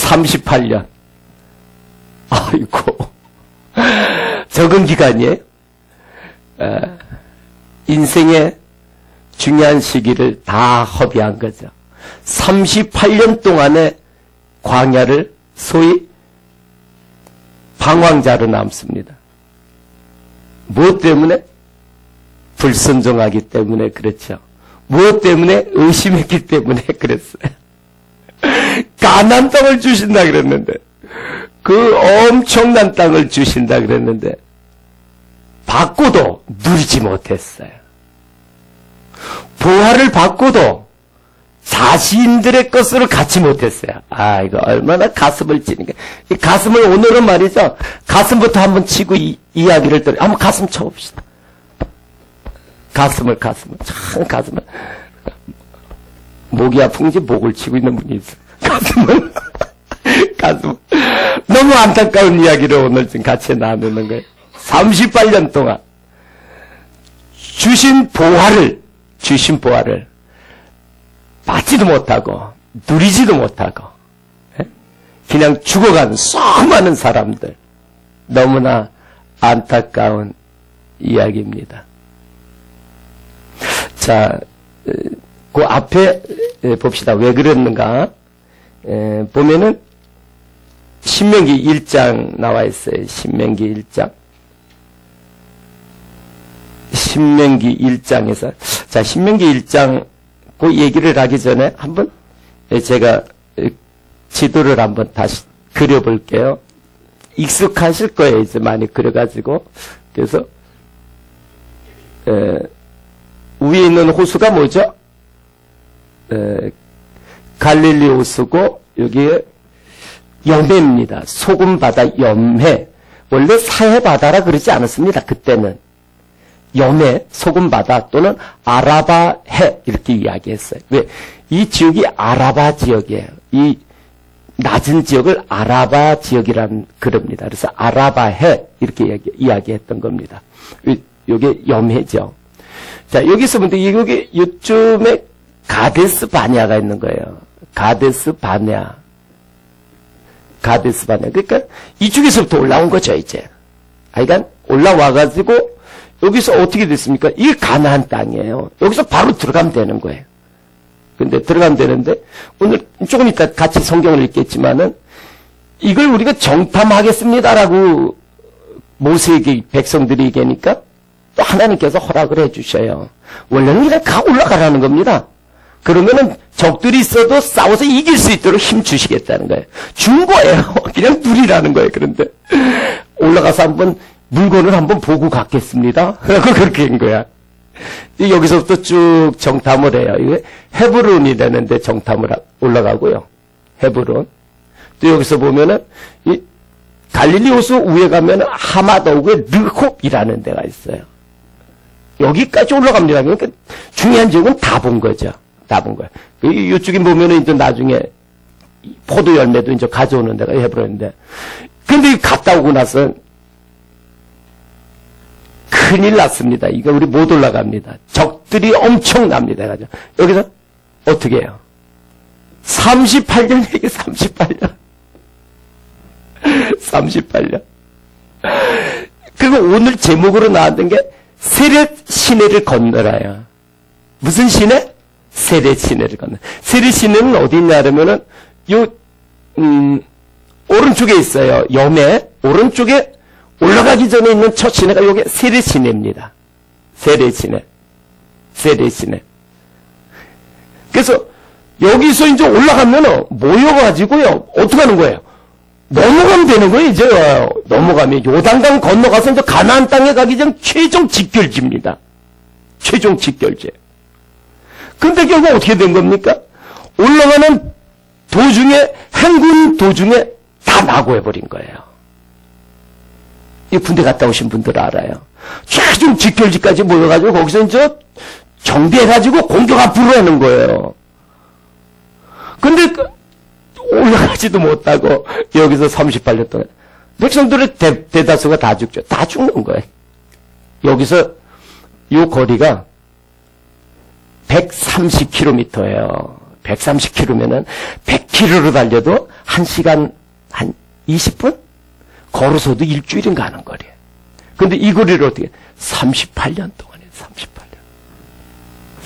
38년. 아이고. 적은 기간이에요. 인생의 중요한 시기를 다 허비한 거죠. 38년 동안의 광야를 소위 방황자로 남습니다. 무엇 때문에? 불순종하기 때문에 그렇죠. 무엇 때문에? 의심했기 때문에 그랬어요. 가나안 땅을 주신다 그랬는데, 그 엄청난 땅을 주신다 그랬는데 받고도 누리지 못했어요. 부활을 받고도 자신들의 것으로 갖지 못했어요. 아, 이거 얼마나 가슴을 찌는 게. 이 가슴을 오늘은 말이죠. 가슴부터 한번 치고 이야기를 들어. 한번 가슴 쳐봅시다. 가슴을. 참 가슴을. 목이 아픈지 목을 치고 있는 분이 있어요. 가슴. 너무 안타까운 이야기를 오늘 지금 같이 나누는 거예요. 38년 동안 주신 보화를 받지도 못하고 누리지도 못하고 그냥 죽어가는 수많은 사람들, 너무나 안타까운 이야기입니다. 자, 그 앞에 봅시다. 왜 그랬는가? 보면은 신명기 1장 나와 있어요. 신명기 1장. 신명기 1장에서, 자, 신명기 1장 그 얘기를 하기 전에 한번 제가 지도를 한번 다시 그려볼게요. 익숙하실 거예요. 이제 많이 그려가지고. 그래서 위에 있는 호수가 뭐죠? 갈릴리 호수고 여기에 염해입니다. 소금바다 염해. 원래 사해바다라 그러지 않았습니다. 그때는. 염해, 소금바다 또는 아라바해 이렇게 이야기했어요. 왜? 이 지역이 아라바 지역이에요. 이 낮은 지역을 아라바 지역이라는 그럽니다. 그래서 아라바해 이렇게 이야기했던 겁니다. 이게 염해죠. 자, 여기서 근데 여기 요즘에 가데스 바냐가 있는 거예요. 가데스 바냐. 그러니까 이쪽에서부터 올라온 거죠, 이제. 그러니까 올라와가지고 여기서 어떻게 됐습니까? 이게 가나안 땅이에요. 여기서 바로 들어가면 되는 거예요. 근데 들어가면 되는데 오늘 조금 이따 같이 성경을 읽겠지만은 이걸 우리가 정탐하겠습니다라고 모세에게 백성들이 얘기하니까 또 하나님께서 허락을 해주셔요. 원래는 그냥 가 올라가라는 겁니다. 그러면은 적들이 있어도 싸워서 이길 수 있도록 힘 주시겠다는 거예요. 준 거예요. 그냥 누리라는 거예요. 그런데 올라가서 한번 물건을 한번 보고 갔겠습니다. 그렇게 한 거야. 여기서부터 쭉 정탐을 해요. 이게 헤브론이 되는데 정탐을 올라가고요. 헤브론. 또 여기서 보면은 이 갈릴리 호수 위에 가면은 하마더우의 르홉이라는 데가 있어요. 여기까지 올라갑니다. 그러니까 중요한 지역은 다 본 거죠. 다 본 거예요. 이쪽에 보면은 이제 나중에 포도 열매도 이제 가져오는 데가 헤브론인데. 근데 갔다 오고 나서 큰일 났습니다. 이거 우리 못 올라갑니다. 적들이 엄청납니다. 여기서 어떻게 해요? 38년 얘기 38년. 38년. 그리고 오늘 제목으로 나왔던 게 세렛 시내를 건너라요. 무슨 시내? 세렛 시내를 건너. 세렛 시내는 어디 있냐 그러면은 오른쪽에 있어요. 염해 오른쪽에 올라가기 전에 있는 첫 시내가 여기 세렛 시내입니다. 세렛 시내. 그래서 여기서 이제 올라가면 모여가지고요. 어떻게 하는 거예요? 넘어가면 되는 거예요. 이제 넘어가면 요단강 건너가서 이제 가나안 땅에 가기 전 최종 직결지입니다. 최종 직결지. 근데 결국 어떻게 된 겁니까? 올라가는 도중에 행군 도중에 다 낙오해버린 거예요. 이 군대 갔다 오신 분들 알아요. 최종 직결지까지 모여가지고 거기서 이제 정비해가지고 공격 앞으로 하는 거예요. 근데 올라가지도 못하고 여기서 38년 동안 백성들의 대다수가 다 죽죠. 다 죽는 거예요. 여기서 이 거리가 130km예요. 130km면은 100km로 달려도 1시간 한 20분? 걸어서도 일주일은 가는 거리예요. 근데 이 거리를 어떻게 38년 동안에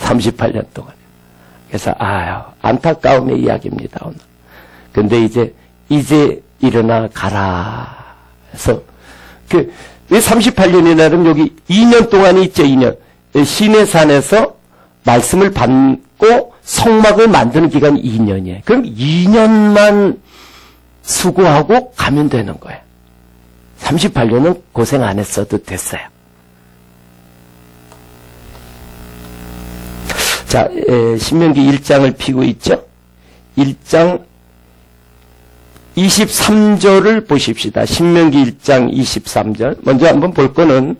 38년 동안에. 그래서 안타까움의 이야기입니다, 오늘. 근데 이제 일어나 가라. 그래서 왜 38년이냐면 여기 2년 동안이 있죠, 2년. 시내산에서 말씀을 받고 성막을 만드는 기간이 2년이에요. 그럼 2년만 수고하고 가면 되는 거예요. 38년은 고생 안 했어도 됐어요. 자, 신명기 1장을 피고 있죠? 1장 23절을 보십시다. 신명기 1장 23절. 먼저 한번 볼 거는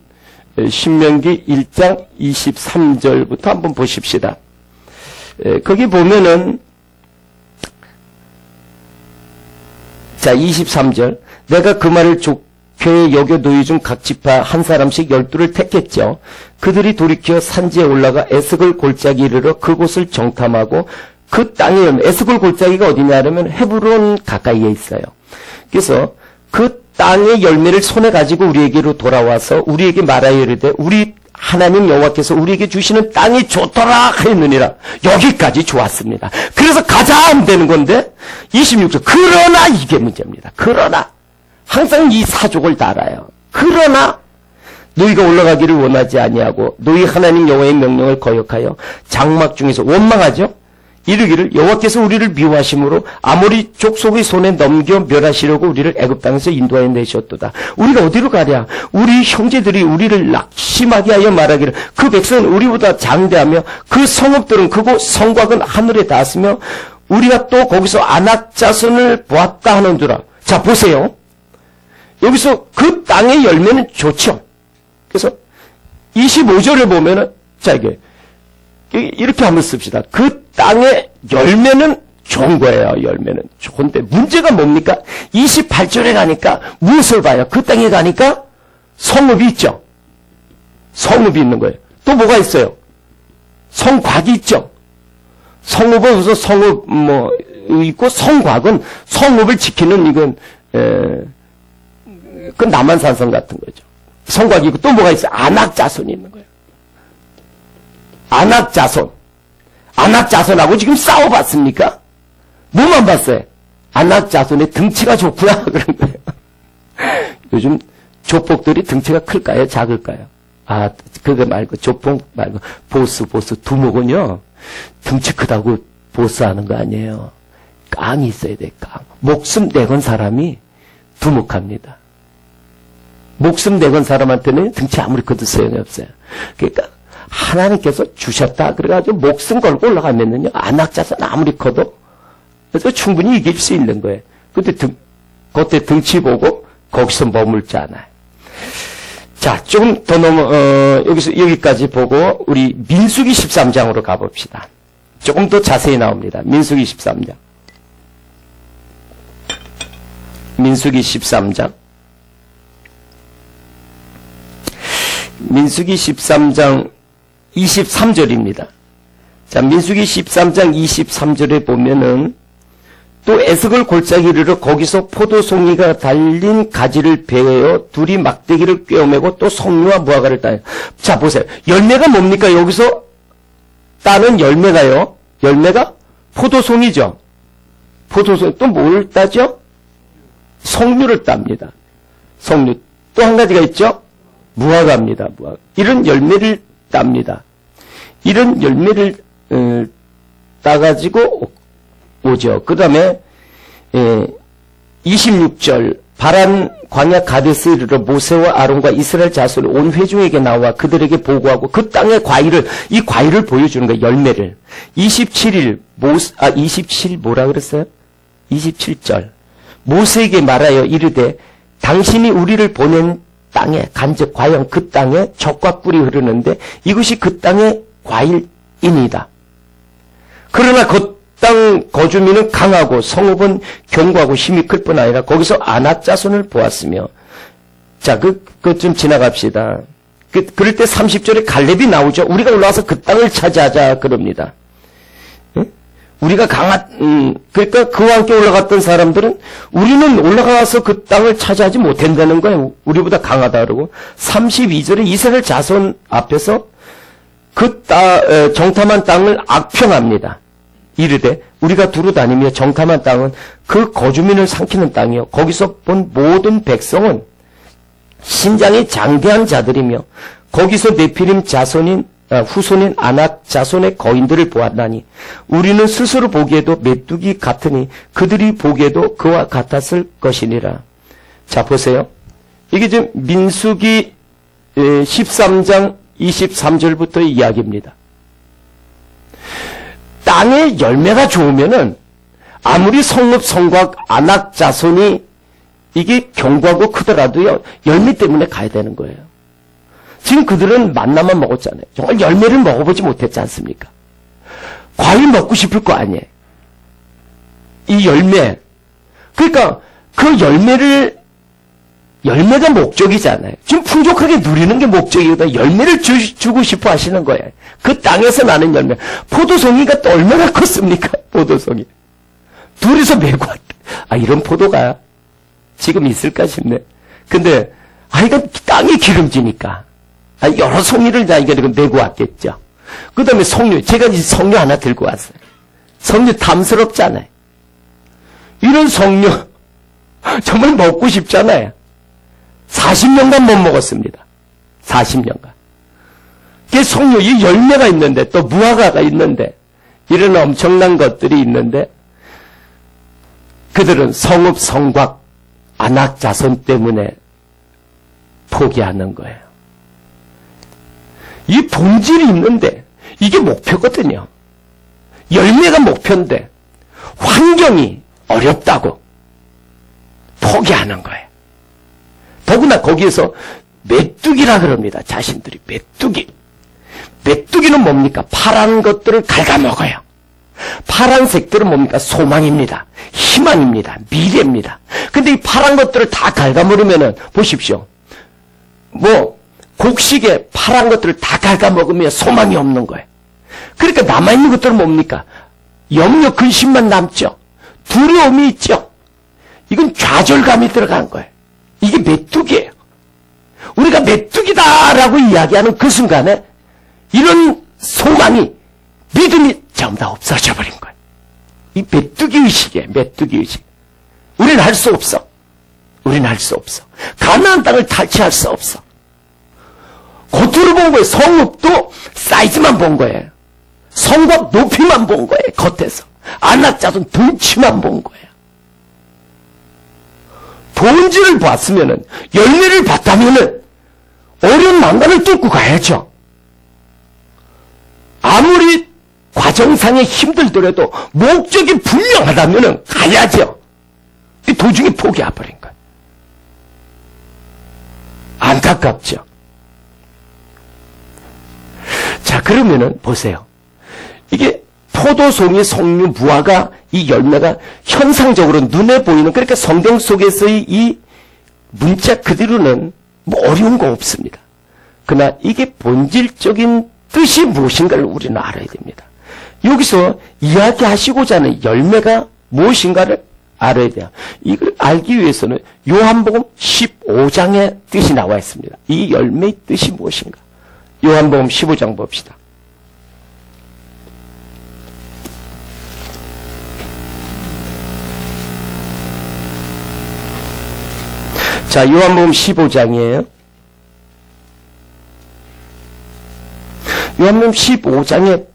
신명기 1장 23절부터 한번 보십시다. 거기 보면은 자, 23절. 내가 그 말을 좋게 여겨 너희 중 각 지파 한 사람씩 12를 택했죠. 그들이 돌이켜 산지에 올라가 에스골 골짜기 이르러 그곳을 정탐하고 그 땅에 에스골 골짜기가 어디냐면 헤브론 가까이에 있어요. 그래서 그 땅의 열매를 손에 가지고 우리에게로 돌아와서 우리에게 말하여 이르되 우리 하나님 여호와께서 우리에게 주시는 땅이 좋더라 하였느니라. 여기까지 좋았습니다. 그래서 가자 하면 되는 건데 26절 그러나 이게 문제입니다. 그러나 항상 이 사족을 달아요. 그러나 너희가 올라가기를 원하지 아니하고 너희 하나님 여호와의 명령을 거역하여 장막 중에서 원망하죠. 이르기를 여호와께서 우리를 미워하심으로 아모리 족속의 손에 넘겨 멸하시려고 우리를 애굽 땅에서 인도하여 내셨도다. 우리가 어디로 가랴? 우리 형제들이 우리를 낙심하게 하여 말하기를 그 백성은 우리보다 장대하며 그 성읍들은 크고 성곽은 하늘에 닿았으며 우리가 또 거기서 아낙 자손을 보았다 하는도라. 자, 보세요. 여기서 그 땅의 열매는 좋죠. 그래서 25절을 보면은 자, 이렇게 한번 씁시다. 그 땅의 열매는 좋은 거예요. 열매는 좋은데 문제가 뭡니까? 28절에 가니까 무엇을 봐요? 그 땅에 가니까 성읍이 있죠. 성읍이 있는 거예요. 또 뭐가 있어요? 성곽이 있죠. 성읍은 우선 성읍 있고 성곽은 성읍을 지키는 이건 그 남한산성 같은 거죠. 성곽이 있고 또 뭐가 있어요? 아낙 자손이 있는 거예요. 아낙 자손하고 지금 싸워봤습니까? 뭐만 봤어요? 아낙 자손의 등치가 좋구나 그런 거예요. 요즘 조폭들이 등치가 클까요? 작을까요? 그거 말고 조폭 말고 보스 두목은요 등치 크다고 보스하는 거 아니에요. 깡이 있어야 돼. 깡. 목숨 내건 사람이 두목합니다. 목숨 내건 사람한테는 등치 아무리 커도 소용이 없어요. 그러니까 하나님께서 주셨다. 그래가지고 목숨 걸고 올라가면은요, 안악자선 아무리 커도, 그래서 충분히 이길 수 있는 거예요. 근데 그때 등치 보고 거기서 머물지 않아요. 자, 조금 더 여기까지 보고, 우리 민수기 13장으로 가봅시다. 조금 더 자세히 나옵니다. 민수기 13장. 민수기 13장. 민수기 13장 23절입니다. 자, 민수기 13장 23절에 보면은 또 에스골 골짜기를 이르러 거기서 포도송이가 달린 가지를 베어 둘이 막대기를 꿰어매고 또 석류와 무화과를 따요. 자, 보세요. 열매가 뭡니까? 여기서 따는 열매가요. 열매가 포도송이죠. 포도송이 또 뭘 따죠? 석류를 땁니다. 석류. 또 한 가지가 있죠? 무화과입니다. 무화과. 이런 열매를 땁니다. 이런 열매를 따가지고 오죠. 그 다음에 26절 바란 광야 가데스에 이르러 모세와 아론과 이스라엘 자손이 온 회중에게 나와 그들에게 보고하고 그 땅의 과일을 이 과일을 보여주는 거예요. 열매를. 27일 27 뭐라 그랬어요? 27절 모세에게 말하여 이르되 당신이 우리를 보낸 땅에 간즉 과연 그 땅에 젖과 꿀이 흐르는데 이것이 그 땅의 과일이니이다. 그러나 그 땅 거주민은 강하고 성읍은 견고하고 힘이 클 뿐 아니라 거기서 아낙 자손을 보았으며 자, 그것 좀 지나갑시다. 그럴 때 30절에 갈렙이 나오죠. 우리가 올라와서 그 땅을 차지하자 그럽니다. 예? 우리가 그러니까 그와 함께 올라갔던 사람들은 우리는 올라가서 그 땅을 차지하지 못한다는 거예요. 우리보다 강하다 그러고 32절에 이스라엘 자손 앞에서 그 정탐한 땅을 악평합니다. 이르되 우리가 두루 다니며 정탐한 땅은 그 거주민을 삼키는 땅이요. 거기서 본 모든 백성은 신장이 장대한 자들이며 거기서 네피림 후손인 아낙 자손의 거인들을 보았나니 우리는 스스로 보기에도 메뚜기 같으니 그들이 보기에도 그와 같았을 것이니라. 자, 보세요. 이게 지금 민수기 13장 23절부터 이야기입니다. 땅의 열매가 좋으면은 아무리 성읍 성곽 아낙 자손이 이게 견고하고 크더라도요, 열매 때문에 가야 되는 거예요. 지금 그들은 만나만 먹었잖아요. 정말 열매를 먹어보지 못했지 않습니까? 과일 먹고 싶을 거 아니에요. 이 열매. 그러니까 그 열매가 목적이잖아요. 지금 풍족하게 누리는 게 목적이거든요. 열매를 주고 싶어 하시는 거예요. 그 땅에서 나는 열매. 포도송이가 또 얼마나 컸습니까? 포도송이. 둘이서 메고 왔다. 이런 포도가 지금 있을까 싶네. 근데, 이건 땅이 기름지니까. 여러 송이를 다 메고 왔겠죠. 그 다음에 석류. 제가 이제 석류 하나 들고 왔어요. 석류 탐스럽잖아요. 이런 석류, 정말 먹고 싶잖아요. 40년간 못 먹었습니다. 40년간. 그 석류, 이 열매가 있는데, 또 무화과가 있는데, 이런 엄청난 것들이 있는데, 그들은 성읍, 성곽, 아낙 자손 때문에 포기하는 거예요. 이 본질이 있는데, 이게 목표거든요. 열매가 목표인데, 환경이 어렵다고 포기하는 거예요. 더구나 거기에서 메뚜기라 그럽니다. 자신들이 메뚜기. 메뚜기는 뭡니까? 파란 것들을 갉아먹어요. 파란색들은 뭡니까? 소망입니다. 희망입니다. 미래입니다. 근데 이 파란 것들을 다 갉아먹으면은 보십시오. 곡식에 파란 것들을 다 갉아먹으면 소망이 없는 거예요. 그러니까 남아있는 것들은 뭡니까? 염려, 근심만 남죠. 두려움이 있죠. 이건 좌절감이 들어간 거예요. 이게 메뚜기예요. 우리가 메뚜기다라고 이야기하는 그 순간에 이런 소망이, 믿음이 전부 다 없어져 버린 거예요. 이 메뚜기 의식이에요. 메뚜기 의식. 우리는 할 수 없어. 우리는 할 수 없어. 가나안 땅을 탈취할 수 없어. 겉으로 본 거예요. 성읍도 사이즈만 본 거예요. 성곽 높이만 본 거예요. 겉에서. 안악자손 덩치만 본 거예요. 본질을 봤으면은, 열매를 봤다면은, 어려운 난관을 뚫고 가야죠. 아무리 과정상에 힘들더라도 목적이 분명하다면은 가야죠. 이 도중에 포기해버린 거예요. 안타깝죠. 자, 그러면은 보세요. 이게 포도송이, 석류, 무화과, 이 열매가 현상적으로 눈에 보이는, 그러니까 성경 속에서의 이 문자 그대로는 어려운 거 없습니다. 그러나 이게 본질적인 뜻이 무엇인가를 우리는 알아야 됩니다. 여기서 이야기하시고자 하는 열매가 무엇인가를 알아야 돼요. 이걸 알기 위해서는 요한복음 15장의 뜻이 나와 있습니다. 이 열매의 뜻이 무엇인가? 요한복음 15장 봅시다. 자, 요한복음 15장이에요. 요한복음 15장에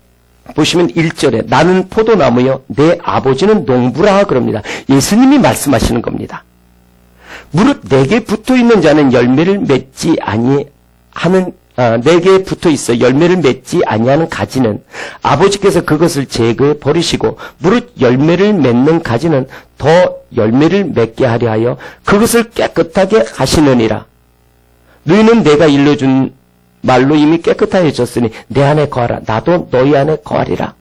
보시면 1절에 나는 포도나무여 내 아버지는 농부라 그럽니다. 예수님이 말씀하시는 겁니다. 무릇 내게 붙어있는 자는 열매를 맺지 아니하는 내게 붙어있어 열매를 맺지 아니하는 가지는 아버지께서 그것을 제거해 버리시고 무릇 열매를 맺는 가지는 더 열매를 맺게 하려 하여 그것을 깨끗하게 하시느니라. 너희는 내가 일러준 말로 이미 깨끗하여졌으니 내 안에 거하라. 나도 너희 안에 거하리라.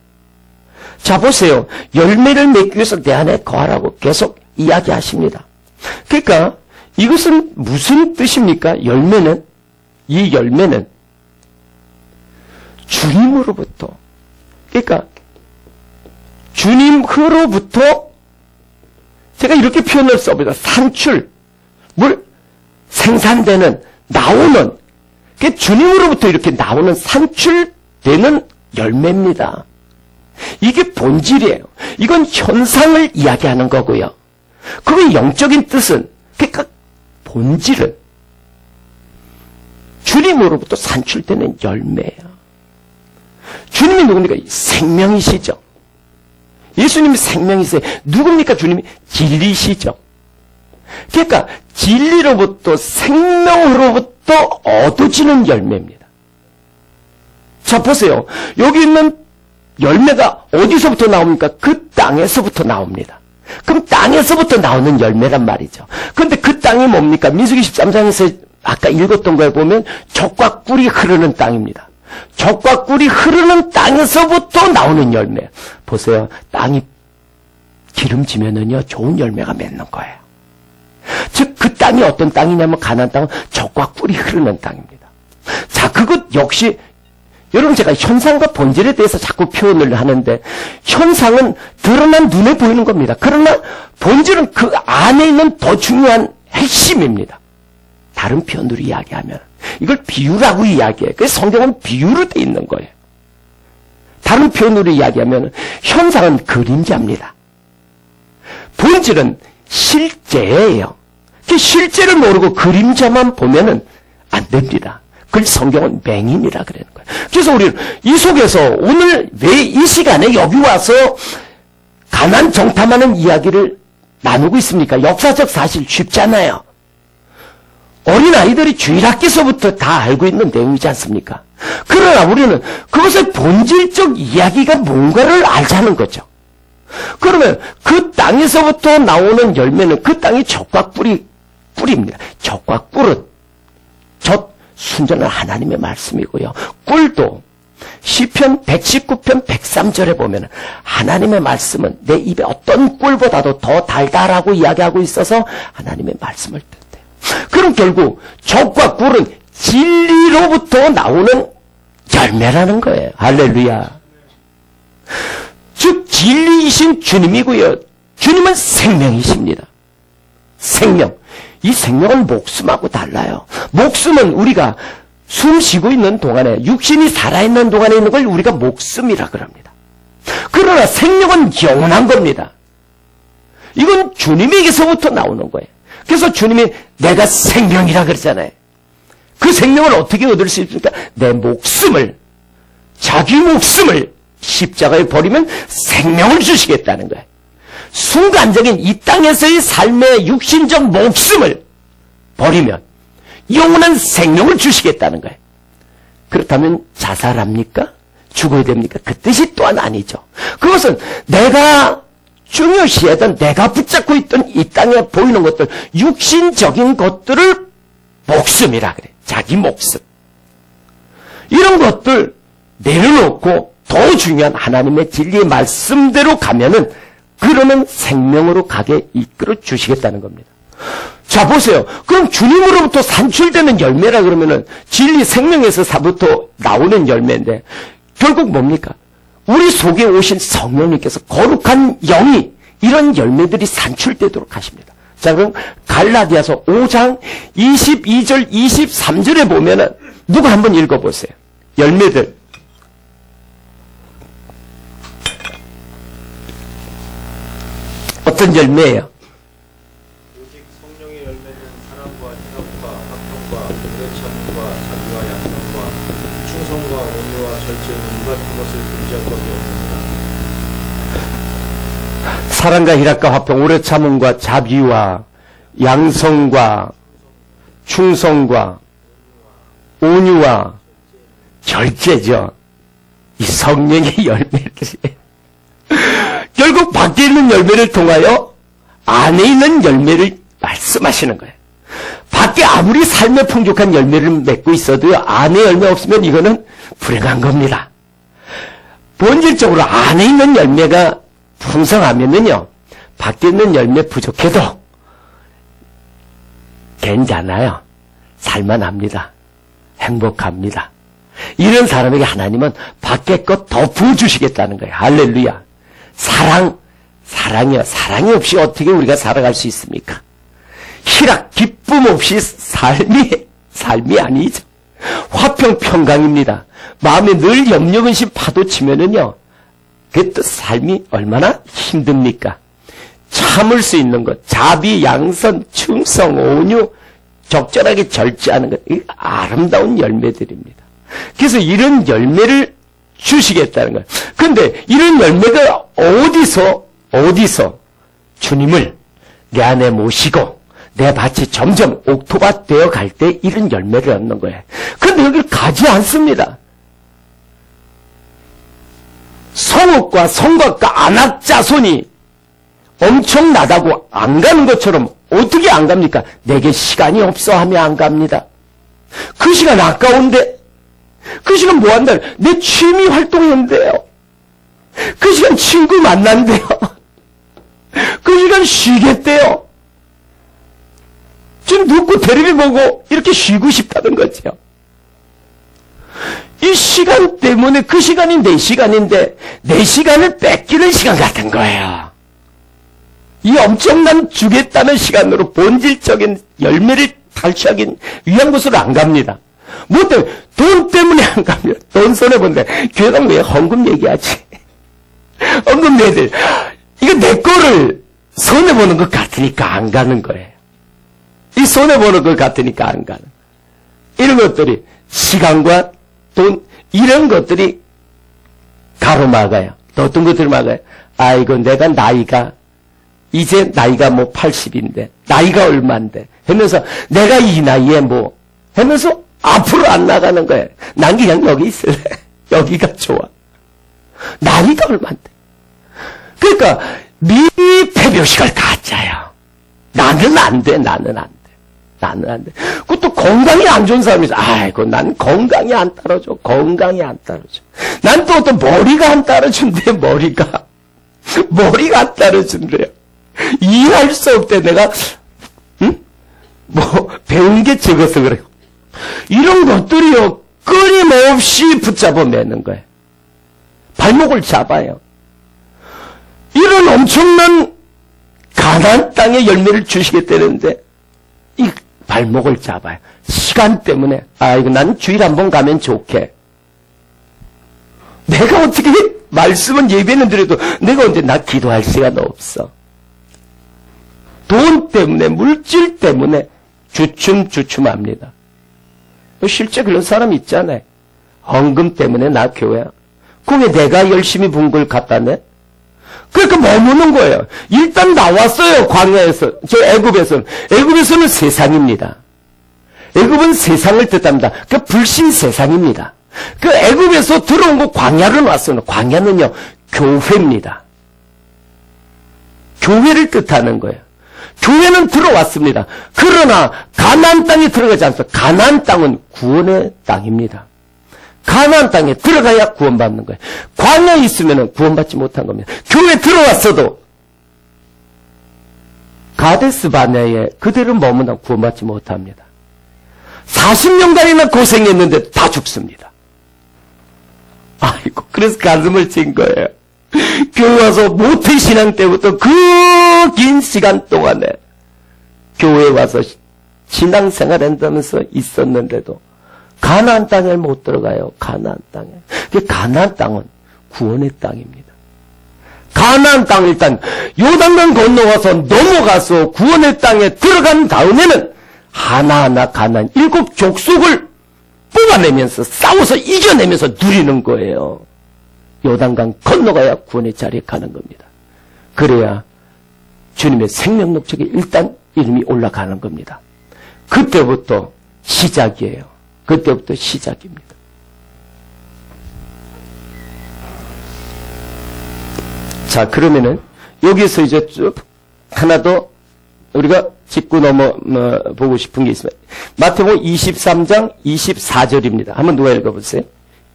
자, 보세요. 열매를 맺기 위해서 내 안에 거하라고 계속 이야기하십니다. 그러니까 이것은 무슨 뜻입니까? 열매는, 이 열매는 주님으로부터, 그러니까 주님으로부터 제가 이렇게 표현을 써봅니다. 산출, 생산되는, 나오는, 그게 주님으로부터 이렇게 나오는 산출되는 열매입니다. 이게 본질이에요. 이건 현상을 이야기하는 거고요. 그의 영적인 뜻은, 그러니까 본질은 주님으로부터 산출되는 열매예요. 주님이 누굽니까? 생명이시죠. 예수님이 생명이세요. 누굽니까? 주님이 진리시죠. 그러니까 진리로부터 생명으로부터 얻어지는 열매입니다. 자, 보세요. 여기 있는 열매가 어디서부터 나옵니까? 그 땅에서부터 나옵니다. 그럼 땅에서부터 나오는 열매란 말이죠. 그런데 그 땅이 뭡니까? 민수기 13장에서 아까 읽었던 거에 보면 젖과 꿀이 흐르는 땅입니다. 젖과 꿀이 흐르는 땅에서부터 나오는 열매. 보세요. 땅이 기름지면은요, 좋은 열매가 맺는 거예요. 즉, 그 땅이 어떤 땅이냐면, 가나안 땅은 젖과 꿀이 흐르는 땅입니다. 자, 그것 역시, 여러분 제가 현상과 본질에 대해서 자꾸 표현을 하는데, 현상은 드러난 눈에 보이는 겁니다. 그러나 본질은 그 안에 있는 더 중요한 핵심입니다. 다른 표현으로 이야기하면 이걸 비유라고 이야기해요. 그래서 성경은 비유로 돼 있는 거예요. 다른 표현으로 이야기하면 현상은 그림자입니다. 본질은 실제예요. 그 실제를 모르고 그림자만 보면은 안 됩니다. 그걸 성경은 맹인이라 그러는 거예요. 그래서 우리는 이 속에서 오늘 왜 이 시간에 여기 와서 가나안 정탐하는 이야기를 나누고 있습니까? 역사적 사실 쉽잖아요. 어린아이들이 주일학교에서부터 다 알고 있는 내용이지 않습니까? 그러나 우리는 그것의 본질적 이야기가 뭔가를 알자는 거죠. 그러면 그 땅에서부터 나오는 열매는 그 땅이 젖과 꿀입니다. 젖과 꿀은 젖, 순전한 하나님의 말씀이고요. 꿀도 시편 119편 103절에 보면 하나님의 말씀은 내 입에 어떤 꿀보다도 더 달달하고 이야기하고 있어서 하나님의 말씀을 뜻해요. 그럼 결국 젖과 꿀은 진리로부터 나오는 열매라는 거예요. 할렐루야. 즉 진리이신 주님이고요. 주님은 생명이십니다. 생명. 이 생명은 목숨하고 달라요. 목숨은 우리가 숨 쉬고 있는 동안에, 육신이 살아있는 동안에 있는 걸 우리가 목숨이라 그럽니다. 그러나 생명은 영원한 겁니다. 이건 주님에게서부터 나오는 거예요. 그래서 주님이 내가 생명이라 그러잖아요. 그 생명을 어떻게 얻을 수 있습니까? 내 목숨을, 자기 목숨을 십자가에 버리면 생명을 주시겠다는 거예요. 순간적인 이 땅에서의 삶의 육신적 목숨을 버리면 영원한 생명을 주시겠다는 거예요. 그렇다면 자살합니까? 죽어야 됩니까? 그 뜻이 또한 아니죠. 그것은 내가 중요시하던, 내가 붙잡고 있던 이 땅에 보이는 것들, 육신적인 것들을 목숨이라 그래. 자기 목숨. 이런 것들 내려놓고 더 중요한 하나님의 진리의 말씀대로 가면은 그러면 생명으로 가게 이끌어 주시겠다는 겁니다. 자, 보세요. 그럼 주님으로부터 산출되는 열매라 그러면은 진리 생명에서부터 나오는 열매인데 결국 뭡니까? 우리 속에 오신 성령님께서 거룩한 영이 이런 열매들이 산출되도록 하십니다. 자, 그럼 갈라디아서 5장 22절 23절에 보면은 누가 한번 읽어보세요. 열매들. 어떤 열매예요? 오직 성령의 열매는 사랑과 희락과 화평과 오래 참음과 자비와 양선과 충성과 온유와 절제는 이 같은 것을 금지할 것이 없습니다. 사랑과 희락과 화평, 오래 참음과 자비와 양성과 충성과 온유와 절제죠. 이 성령의 열매들이 결국 밖에 있는 열매를 통하여 안에 있는 열매를 말씀하시는 거예요. 밖에 아무리 삶에 풍족한 열매를 맺고 있어도 안에 열매 없으면 이거는 불행한 겁니다. 본질적으로 안에 있는 열매가 풍성하면은요, 밖에 있는 열매 부족해도 괜찮아요. 살만합니다. 행복합니다. 이런 사람에게 하나님은 밖에 것 더 부어주시겠다는 거예요. 할렐루야. 사랑이요. 사랑이 없이 어떻게 우리가 살아갈 수 있습니까? 희락, 기쁨 없이 삶이 아니죠. 화평, 평강입니다. 마음에 늘 염려, 근심, 파도 치면은요, 그게 또 삶이 얼마나 힘듭니까? 참을 수 있는 것, 자비, 양선, 충성, 온유, 적절하게 절제하는 것, 이 아름다운 열매들입니다. 그래서 이런 열매를 주시겠다는 거예요. 그런데 이런 열매가 어디서 주님을 내 안에 모시고 내 밭이 점점 옥토밭 되어 갈 때 이런 열매를 얻는 거예요. 그런데 여기를 가지 않습니다. 성읍과 성곽과 안악자손이 엄청나다고 안 가는 것처럼 어떻게 안 갑니까? 내게 시간이 없어 하면 안 갑니다. 그 시간 아까운데, 그 시간 뭐 한다? 내 취미 활동인데요. 그 시간 친구 만난대요. 그 시간 쉬겠대요. 지금 눕고 테레비 보고 이렇게 쉬고 싶다는 거죠. 이 시간 때문에 그 시간이 내 시간인데 내 시간을 뺏기는 시간 같은 거예요. 이 엄청난 주겠다는 시간으로 본질적인 열매를 탈취하기 위한 곳으로 안 갑니다. 뭐 때문에? 돈 때문에 안 갑니다. 돈 손해본데 교회가 왜 헌금 얘기하지? 헌금 내들 이거 내 거를 손해보는 것 같으니까 안 가는 거예요. 이 손해보는 것 같으니까 안 가는. 이런 것들이 시간과 돈 이런 것들이 가로막아요. 또 어떤 것들을 막아요? 아이고 내가 이제 나이가 뭐 80인데 나이가 얼만데 하면서 내가 이 나이에 뭐 하면서 앞으로 안 나가는 거예요. 난 그냥 여기 있을래. 여기가 좋아. 나이가 얼만데. 그러니까 미패배식을 갖자요. 나는 안 돼. 그것도 건강이 안 좋은 사람이 있어. 아이고, 난 건강이 안 따라줘. 난 또 어떤 머리가 안 따라준대, 머리가 안 따라준대요. 이해할 수 없대, 내가, 배운 게 적어서 그래요. 이런 것들이요, 끊임없이 붙잡아 매는 거예요. 발목을 잡아요. 이런 엄청난 가나안 땅의 열매를 주시겠다는데, 이 발목을 잡아요. 시간 때문에, 이거 난 주일 한번 가면 좋게. 내가 어떻게 말씀은 예배는 드려도 내가 언제 나 기도할 시간 없어. 돈 때문에, 물질 때문에 주춤합니다. 실제 그런 사람 있잖아요. 헌금 때문에 나 교회야. 그게 내가 열심히 분 걸 갖다 내? 그러니까 머무는 거예요. 일단 나왔어요. 광야에서. 애굽에서는 세상입니다. 애굽은 세상을 뜻합니다. 그 불신 세상입니다. 그 애굽에서 들어온 거 광야로 왔어요. 광야는요. 교회입니다. 교회를 뜻하는 거예요. 교회는 들어왔습니다. 그러나 가나안 땅에 들어가지 않습니다. 가나안 땅은 구원의 땅입니다. 가나안 땅에 들어가야 구원받는 거예요. 광야에 있으면 구원받지 못한 겁니다. 교회에 들어왔어도 가데스 바네아에 그대로 머무나 구원받지 못합니다. 40년간이나 고생했는데 다 죽습니다. 아이고, 그래서 가슴을 찐 거예요. 교회 와서 모태신앙 때부터 그 긴 시간 동안에 교회에 와서 신앙생활 한다면서 있었는데도 가나안 땅에 못 들어가요. 가나안 땅에. 가나안 땅은 구원의 땅입니다. 가나안 땅을 일단 요단강 건너가서 넘어가서 구원의 땅에 들어간 다음에는 하나하나 가나안 7 족속을 뽑아내면서 싸워서 이겨내면서 누리는 거예요. 요단강 건너가야 구원의 자리에 가는 겁니다. 그래야 주님의 생명 녹척에 일단 이름이 올라가는 겁니다. 그때부터 시작이에요. 그때부터 시작입니다. 자, 그러면은 여기서 이제 쭉 하나 더 우리가 짚고 보고 싶은 게 있습니다. 마태복음 23장 24절입니다. 한번 누가 읽어보세요.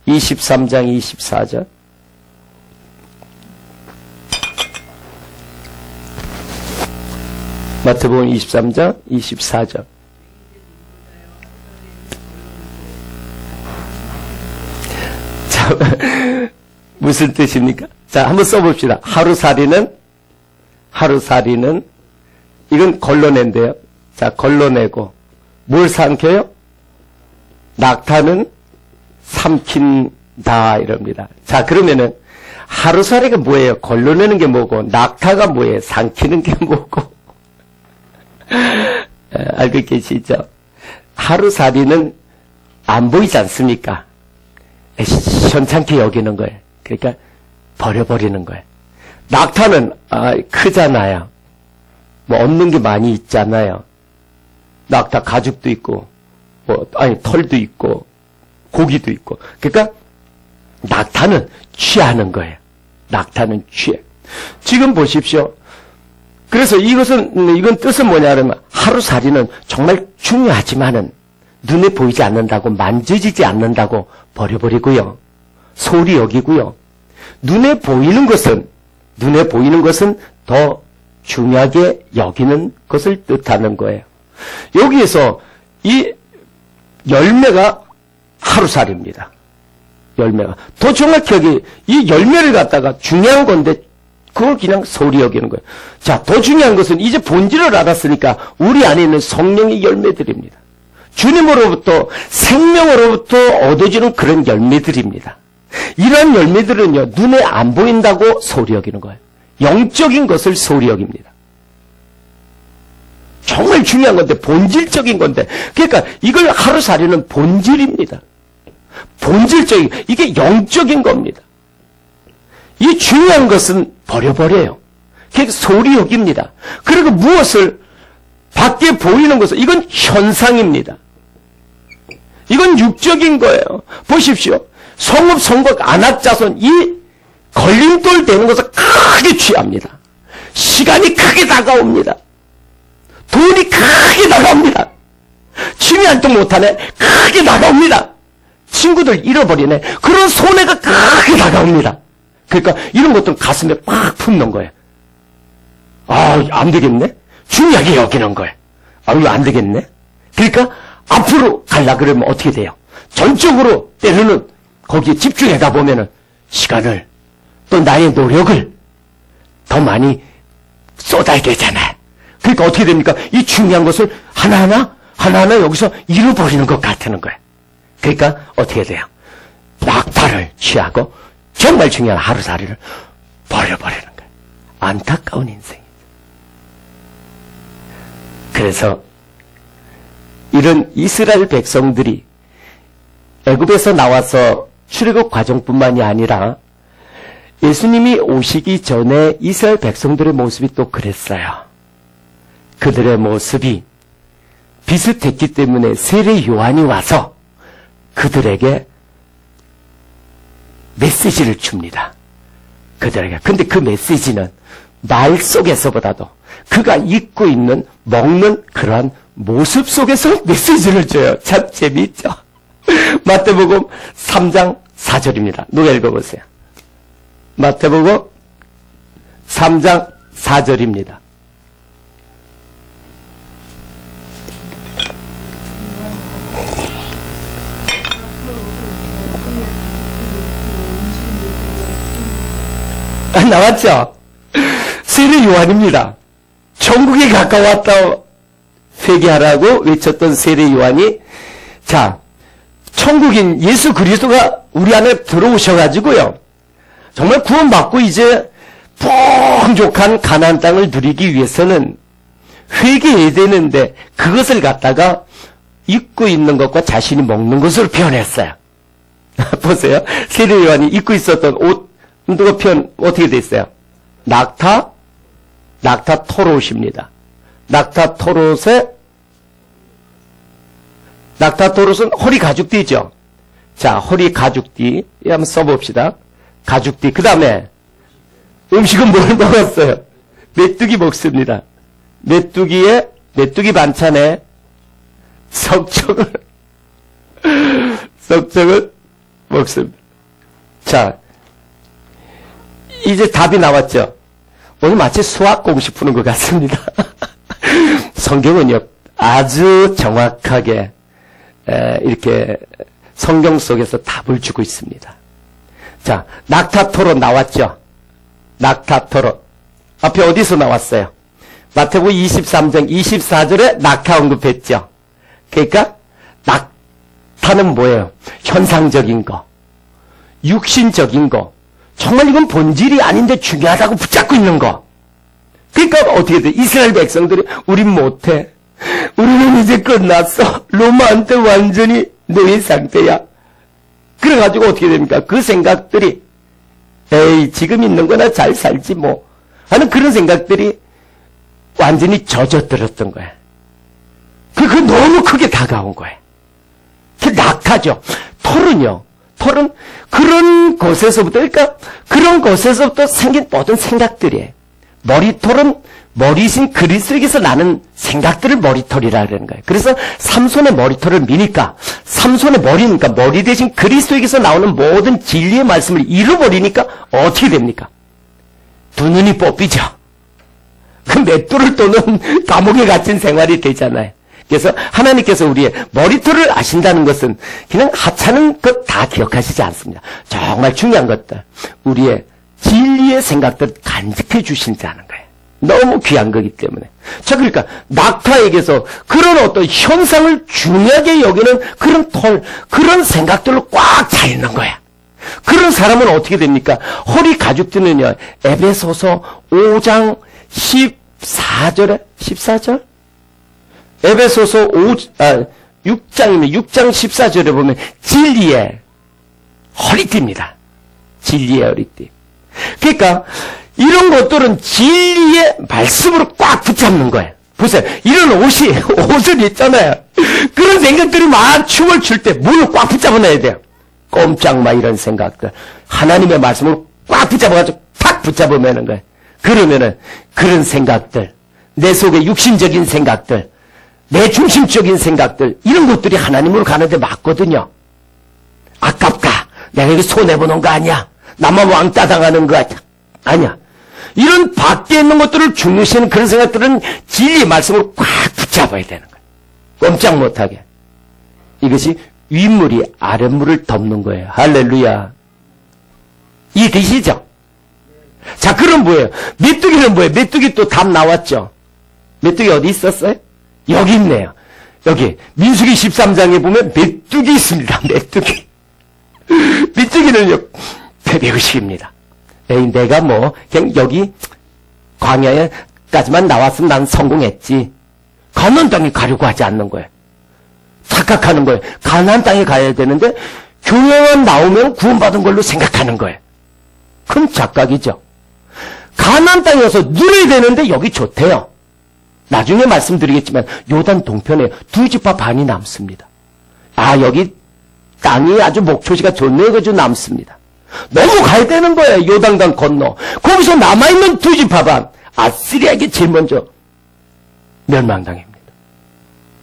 23장 24절. 마태복음 23장 24절. 자, 무슨 뜻입니까? 자, 한번 써봅시다. 하루살이는, 이건 걸러낸대요. 자, 걸러내고, 뭘 삼켜요? 낙타는 삼킨다, 이럽니다. 자, 그러면은, 하루살이가 뭐예요? 걸러내는 게 뭐고, 낙타가 뭐예요? 삼키는 게 뭐고. 알고 계시죠? 하루살이는 안 보이지 않습니까? 현찮게 여기는 거예요. 그러니까, 버려버리는 거예요. 낙타는, 크잖아요. 뭐, 얻는 게 많이 있잖아요. 낙타 가죽도 있고, 털도 있고, 고기도 있고. 그러니까, 낙타는 취하는 거예요. 낙타는 취해. 지금 보십시오. 그래서 이건 뜻은 뭐냐 그러면, 하루살이는 정말 중요하지만은, 눈에 보이지 않는다고, 만져지지 않는다고 버려버리고요. 소홀히 여기고요. 눈에 보이는 것은 더 중요하게 여기는 것을 뜻하는 거예요. 여기에서 이 열매가 하루살입니다. 열매가. 더 정확히 여기 이 열매를 갖다가 중요한 건데 그걸 그냥 소홀히 여기는 거예요. 자, 더 중요한 것은 이제 본질을 알았으니까 우리 안에 있는 성령의 열매들입니다. 주님으로부터 생명으로부터 얻어지는 그런 열매들입니다. 이런 열매들은요, 눈에 안 보인다고 소홀히 여기는 거예요. 영적인 것을 소홀히 여깁니다. 정말 중요한 건데, 본질적인 건데. 그러니까 이걸 하루살이는 본질입니다. 본질적인, 이게 영적인 겁니다. 이 중요한 것은 버려버려요. 그러니까 소홀히 여깁니다. 그리고 무엇을 밖에 보이는 것은 이건 현상입니다. 이건 육적인 거예요. 보십시오. 성읍, 성곽, 안악자손 이 걸림돌 되는 것을 크게 취합니다. 시간이 크게 다가옵니다. 돈이 크게 다가옵니다. 취미 활동 못하네. 크게 다가옵니다. 친구들 잃어버리네. 그런 손해가 크게 다가옵니다. 그러니까 이런 것들은 가슴에 팍 품는 거예요. 안 되겠네. 중요하게 여기는 거예요. 이거 안 되겠네. 그러니까 앞으로 가려고 그러면 어떻게 돼요? 전적으로 때로는 거기에 집중해가 보면은 시간을 또 나의 노력을 더 많이 쏟아야 되잖아요. 그러니까 어떻게 됩니까? 이 중요한 것을 하나하나 여기서 잃어버리는 것 같은 거예요. 그러니까 어떻게 돼요? 낙타를 취하고 정말 중요한 하루살이를 버려버리는 거예요. 안타까운 인생이죠. 그래서 이런 이스라엘 백성들이 애굽에서 나와서 출애굽 과정뿐만이 아니라 예수님이 오시기 전에 이스라엘 백성들의 모습이 또 그랬어요. 그들의 모습이 비슷했기 때문에 세례 요한이 와서 그들에게 메시지를 줍니다. 그들에게. 근데 그 메시지는 말 속에서보다도 그가 입고 있는 먹는 그러한 모습 속에서 메시지를 줘요. 참 재미있죠. 마태복음 3장 4절입니다. 누가 읽어보세요. 마태복음 3장 4절입니다. 나왔죠? 세례 요한입니다. 천국에 가까웠다 회개하라고 외쳤던 세례 요한이, 자, 천국인 예수 그리스도가 우리 안에 들어오셔가지고요, 정말 구원받고 이제 풍족한 가나안 땅을 누리기 위해서는 회개해야 되는데 그것을 갖다가 입고 있는 것과 자신이 먹는 것으로 표현했어요. 보세요. 세례 요한이 입고 있었던 옷, 누가 표현 어떻게 돼 있어요? 낙타 토롯입니다. 낙타 토롯은 허리 가죽띠죠. 자, 허리 가죽띠 한번 써봅시다. 가죽띠. 그 다음에 음식은 뭘 먹었어요? 메뚜기 먹습니다. 메뚜기 반찬에 석청을 먹습니다. 자, 이제 답이 나왔죠. 오늘 마치 수학 공식 푸는 것 같습니다. 성경은요, 아주 정확하게 이렇게 성경 속에서 답을 주고 있습니다. 자, 낙타 토론 나왔죠. 낙타 토론. 앞에 어디서 나왔어요? 마태복음 23장 24절에 낙타 언급했죠. 그러니까 낙타는 뭐예요? 현상적인 거, 육신적인 거, 정말 이건 본질이 아닌데 중요하다고 붙잡고 있는 거. 그러니까 어떻게 돼? 이스라엘 백성들이 우린 못해. 우리는 이제 끝났어. 로마한테 완전히 노예 상태야. 그래가지고 어떻게 됩니까? 그 생각들이 에이 지금 있는 거나 잘 살지 뭐 하는 그런 생각들이 완전히 젖어들었던 거야. 그 너무 크게 다가온 거야. 그 낙타죠. 털은요. 털은 그런 곳에서부터, 그러니까 그런 곳에서부터 생긴 모든 생각들이에요. 머리털은 머리신 그리스도에게서 나는 생각들을 머리털이라 그러는 거예요. 그래서 삼손의 머리털을 미니까, 삼손의 머리니까 머리 대신 그리스도에게서 나오는 모든 진리의 말씀을 잃어버리니까 어떻게 됩니까? 두 눈이 뽑히죠. 그 맷돌을 또는 감옥에 갇힌 생활이 되잖아요. 그래서 하나님께서 우리의 머리털을 아신다는 것은 그냥 하찮은 것 다 기억하시지 않습니다. 정말 중요한 것들, 우리의 진리의 생각들 간직해 주신다는 거예요. 너무 귀한 거기 때문에. 자, 그러니까 낙타에게서 그런 어떤 현상을 중요하게 여기는 그런 털, 그런 생각들로 꽉 차 있는 거야. 그런 사람은 어떻게 됩니까? 허리 가죽들은요, 에베소서 5장 14절에 14절? 에베소서 6장이면 6장 14절에 보면 진리의 허리띠입니다. 진리의 허리띠. 그러니까 이런 것들은 진리의 말씀으로 꽉 붙잡는 거예요. 보세요. 이런 옷을 있잖아요. 그런 생각들이 막 춤을 출 때 문을 꽉 붙잡아놔야 돼요. 꼼짝 마 이런 생각들. 하나님의 말씀으로 꽉 붙잡아가지고 탁 붙잡아매는 거예요. 그러면은 그런 생각들, 내 속에 육신적인 생각들, 내 중심적인 생각들, 이런 것들이 하나님으로 가는데 맞거든요. 아깝다. 내가 이거 손해보는 거 아니야. 나만 왕따 당하는 거 아니야. 이런 밖에 있는 것들을 중요시하는 그런 생각들은 진리의 말씀으로 꽉 붙잡아야 되는 거예요. 꼼짝 못하게. 이것이 윗물이 아랫물을 덮는 거예요. 할렐루야. 이해되시죠? 자, 그럼 뭐예요? 메뚜기는 뭐예요? 메뚜기 또 답 나왔죠? 메뚜기 어디 있었어요? 여기 있네요. 여기 민수기 13장에 보면 메뚜기 있습니다. 메뚜기. 메뚜기는요, 패배의식입니다. 에이, 내가 뭐 그냥 여기 광야에까지만 나왔으면 난 성공했지. 가나안 땅에 가려고 하지 않는 거예요. 착각하는 거예요. 가나안 땅에 가야 되는데 교회만 나오면 구원받은 걸로 생각하는 거예요. 큰 착각이죠. 가나안 땅에 가서 누려야 되는데 여기 좋대요. 나중에 말씀드리겠지만 요단 동편에 두 지파 반이 남습니다. 아, 여기 땅이 아주 목초지가 좋네요. 그저 남습니다. 넘어가야 되는 거예요. 요단강 건너. 거기서 남아있는 두 지파 반, 아시리아에게 제일 먼저 멸망당합니다.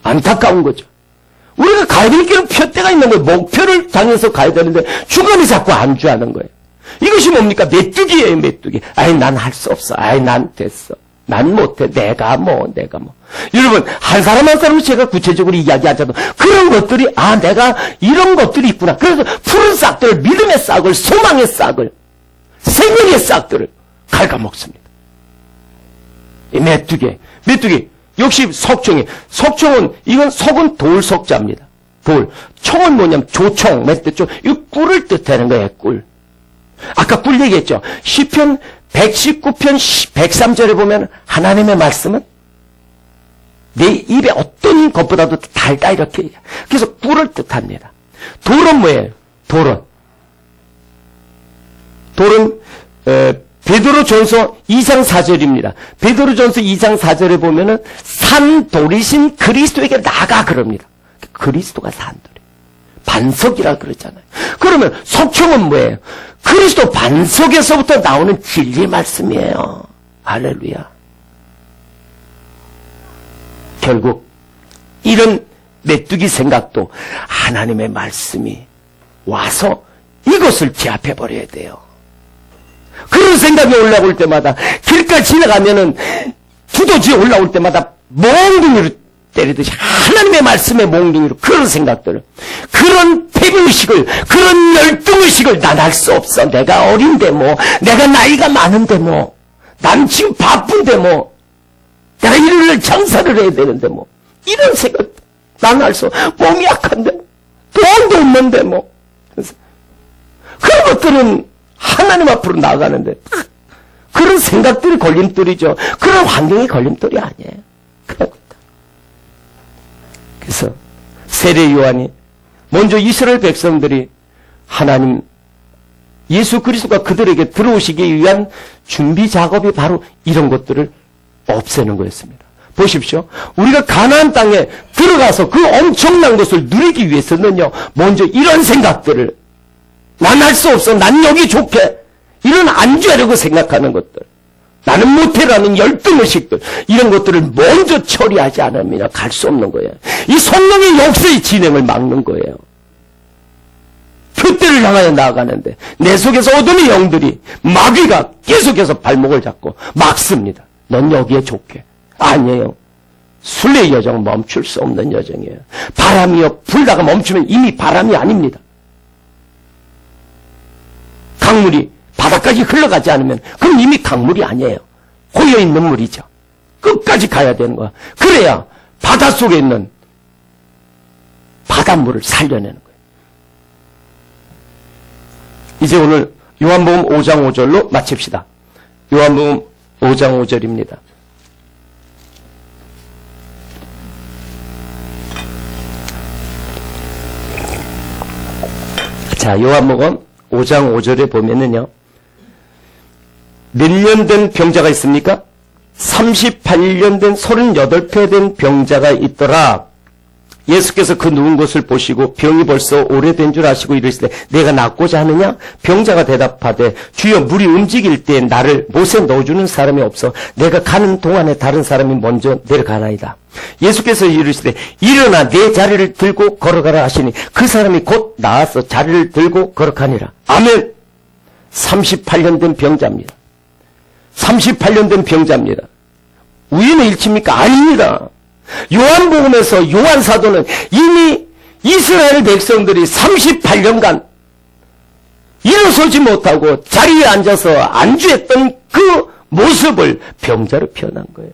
안타까운 거죠. 우리가 가야 될 길은 표대가 있는 거예요. 목표를 향해서 가야 되는데 중간에 자꾸 안주하는 거예요. 이것이 뭡니까? 메뚜기예요, 메뚜기. 아이, 난 할 수 없어. 아이, 난 됐어. 난 못해. 내가 뭐. 여러분, 한 사람 한 사람을 제가 구체적으로 이야기하자도 그런 것들이, 아, 내가 이런 것들이 있구나. 그래서 푸른 싹들, 믿음의 싹을, 소망의 싹을, 생명의 싹들을 갉아먹습니다. 이 메뚜기. 역시 석총이. 석총은, 이건 석은 돌 석자입니다. 돌. 총은 뭐냐면 조총, 멧돼총. 이 꿀을 뜻하는 거예요, 꿀. 아까 꿀 얘기했죠. 시편 119편 103절에 보면 하나님의 말씀은 내 입에 어떤 것보다도 달다 이렇게. 그래서 꿀을 뜻합니다. 돌은 뭐예요? 돌은 베드로전서 2장 4절입니다. 베드로전서 2장 4절에 보면은 산돌이신 그리스도에게 나가 그럽니다. 그리스도가 산돌이. 반석이라 그러잖아요. 그러면 석총은 뭐예요? 그리스도 반석에서부터 나오는 진리 말씀이에요. 할렐루야. 결국 이런 메뚜기 생각도 하나님의 말씀이 와서 이것을 제압해버려야 돼요. 그런 생각이 올라올 때마다 길가에 지나가면은 두더지에 올라올 때마다 멍둥이로 때리듯이 하나님의 말씀의 몽둥이로 그런 생각들을, 그런 패배의식을, 그런 열등의식을 난 할 수 없어. 내가 어린데 뭐, 내가 나이가 많은데 뭐, 난 지금 바쁜데 뭐, 내가 일을 장사를 해야 되는데 뭐, 이런 생각 난 할 수 없어. 몸이 약한데 뭐, 돈도 없는데 뭐. 그래서 그런 것들은 하나님 앞으로 나아가는데 그런 생각들이 걸림돌이죠. 그런 환경이 걸림돌이 아니에요. 그런 것들. 그래서 세례 요한이 먼저 이스라엘 백성들이 하나님 예수 그리스도가 그들에게 들어오시기 위한 준비 작업이 바로 이런 것들을 없애는 거였습니다. 보십시오. 우리가 가나안 땅에 들어가서 그 엄청난 것을 누리기 위해서는요, 먼저 이런 생각들을, 난 할 수 없어, 난 여기 좋게, 이런 안주하려고 생각하는 것들, 나는 못해라는 열등의식들, 이런 것들을 먼저 처리하지 않으면 갈 수 없는 거예요. 이 성령의 역사의 진행을 막는 거예요. 표대를 향하여 나아가는데 내 속에서 어둠의 영들이, 마귀가 계속해서 발목을 잡고 막습니다. 넌 여기에 좋게. 아니에요. 순례의 여정은 멈출 수 없는 여정이에요. 바람이요 불다가 멈추면 이미 바람이 아닙니다. 강물이 바닥까지 흘러가지 않으면 그럼 이미 강물이 아니에요. 고여있는 물이죠. 끝까지 가야 되는 거야. 그래야 바닷속에 있는 바닷물을 살려내는 거예요. 이제 오늘 요한복음 5장 5절로 마칩시다. 요한복음 5장 5절입니다. 자, 요한복음 5장 5절에 보면은요, 몇 년 된 병자가 있습니까? 38년 된 38회 된 병자가 있더라. 예수께서 그 누운 것을 보시고 병이 벌써 오래된 줄 아시고 이르시되 내가 낫고자 하느냐? 병자가 대답하되 주여 물이 움직일 때 나를 못에 넣어주는 사람이 없어 내가 가는 동안에 다른 사람이 먼저 내려가나이다. 예수께서 이르시되 일어나 내 자리를 들고 걸어가라 하시니 그 사람이 곧 나와서 자리를 들고 걸어가니라. 아멘. 38년 된 병자입니다. 38년 된 병자입니다. 우연의 일치입니까? 아닙니다. 요한복음에서 요한 사도는 이미 이스라엘 백성들이 38년간 일어서지 못하고 자리에 앉아서 안주했던 그 모습을 병자로 표현한 거예요.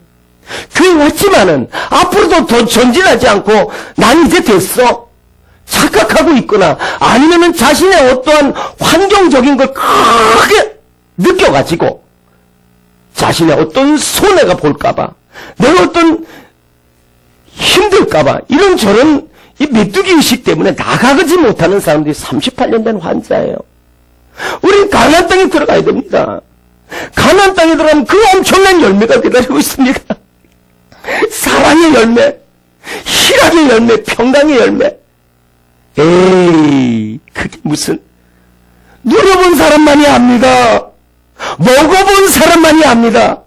그게 왔지만은 앞으로도 더 전진하지 않고 난 이제 됐어 착각하고 있거나 아니면은 자신의 어떠한 환경적인 걸 크게 느껴가지고 자신의 어떤 손해가 볼까봐 내가 어떤 힘들까봐 이런저런 이 메뚜기 의식 때문에 나가지 못하는 사람들이 38년 된 환자예요. 우린 가나안 땅에 들어가야 됩니다. 가나안 땅에 들어가면 그 엄청난 열매가 기다리고 있습니다. 사랑의 열매, 희락의 열매, 평강의 열매. 에이, 그게 무슨 누려본 사람만이 압니다. 먹어본 사람만이 압니다.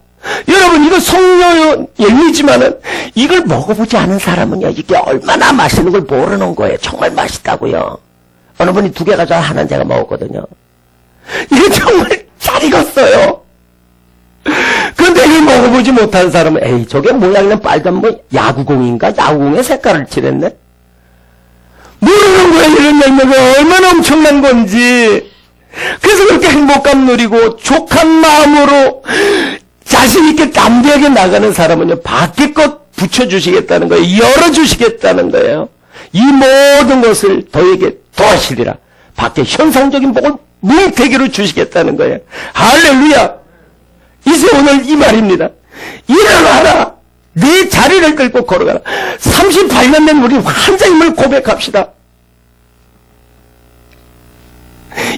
여러분, 이거 성령 열매지만은 이걸 먹어보지 않은 사람은요, 이게 얼마나 맛있는 걸 모르는 거예요. 정말 맛있다고요. 어느 분이 2개 가져와 하나는 제가 먹었거든요. 이게 정말 잘 익었어요. 그런데 이걸 먹어보지 못한 사람은, 에이, 저게 모양은 빨간 뭐 야구공인가? 야구공의 색깔을 칠했네? 모르는 거예요, 이런 열매가 얼마나 엄청난 건지. 그래서 그렇게 행복감 누리고 족한 마음으로 자신있게 담대하게 나가는 사람은요, 밖에 것 붙여주시겠다는 거예요. 열어주시겠다는 거예요. 이 모든 것을 너에게 도와시리라. 밖에 현상적인 복을 뭉태기로 주시겠다는 거예요. 할렐루야! 이제 오늘 이 말입니다. 일어나라! 내 자리를 끌고 걸어가라. 38년 된 우리 환자임을 고백합시다.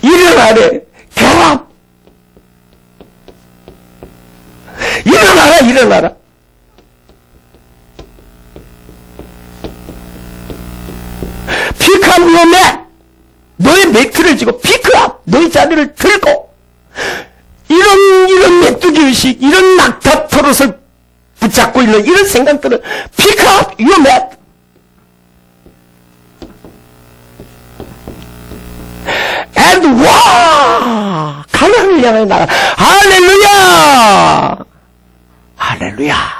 일어나래. 결합. 일어나라, 일어나라. 피크업 your mat. 너의 매트를 쥐고 피크업. 너의 자리를 들고. 이런 메뚜기 의식, 이런 낙타 터릇을 붙잡고 있는 이런 생각들을 피크업 your mat. and 와! 가나안을 향해 나가. 할렐루야! 할렐루야!